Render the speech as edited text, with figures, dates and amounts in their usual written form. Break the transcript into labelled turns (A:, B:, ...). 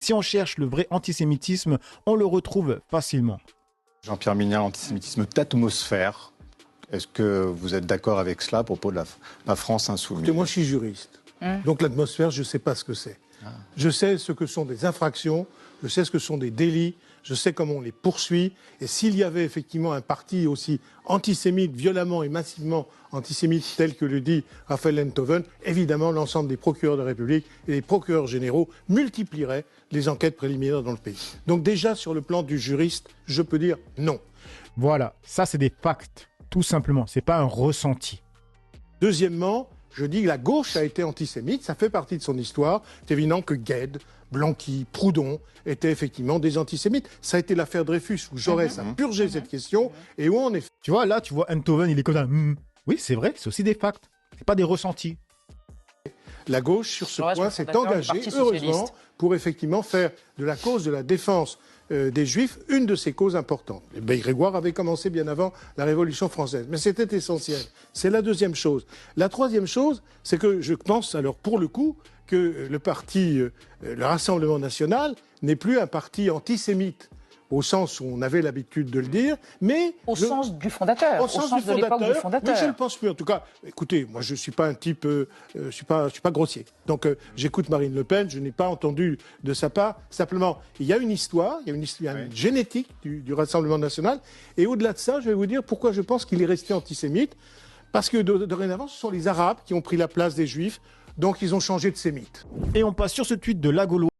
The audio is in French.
A: Si on cherche le vrai antisémitisme, on le retrouve facilement.
B: Jean-Pierre Mignard, antisémitisme d'atmosphère. Est-ce que vous êtes d'accord avec cela à propos de la France insoumise?
C: Moi, je suis juriste. Donc l'atmosphère, je ne sais pas ce que c'est. Je sais ce que sont des infractions, je sais ce que sont des délits, je sais comment on les poursuit. Et s'il y avait effectivement un parti aussi antisémite, violemment et massivement antisémite, tel que le dit Raphaël Enthoven, évidemment, l'ensemble des procureurs de la République et des procureurs généraux multiplieraient les enquêtes préliminaires dans le pays. Donc déjà, sur le plan du juriste, je peux dire non.
A: Voilà, ça c'est des facts, tout simplement, c'est pas un ressenti.
C: Deuxièmement, je dis que la gauche a été antisémite, ça fait partie de son histoire. C'est évident que Gued, Blanqui, Proudhon étaient effectivement des antisémites. Ça a été l'affaire Dreyfus où Jaurès a purgé cette question et où on est...
A: Tu vois, là, tu vois Enthoven, il est comme ça. Oui, c'est vrai, c'est aussi des facts, c'est pas des ressentis.
C: La gauche, sur ce point, s'est engagée, heureusement, pour effectivement faire de la cause de la défense des Juifs une de ses causes importantes. Et Grégoire avait commencé bien avant la Révolution française, mais c'était essentiel. C'est la deuxième chose. La troisième chose, c'est que je pense, alors pour le coup, que le parti, le Rassemblement national, n'est plus un parti antisémite, au sens où on avait l'habitude de le dire, mais...
D: Au sens du fondateur, au sens de l'époque du fondateur.
C: Oui, je ne le pense plus. En tout cas, écoutez, moi je ne suis pas un type, je suis pas grossier. Donc j'écoute Marine Le Pen, je n'ai pas entendu de sa part. Simplement, il y a une histoire, il y a une génétique du Rassemblement national. Et au-delà de ça, je vais vous dire pourquoi je pense qu'il est resté antisémite. Parce que dorénavant, ce sont les Arabes qui ont pris la place des Juifs, donc ils ont changé de sémite.
A: Et on passe sur ce tweet de La Gauloise.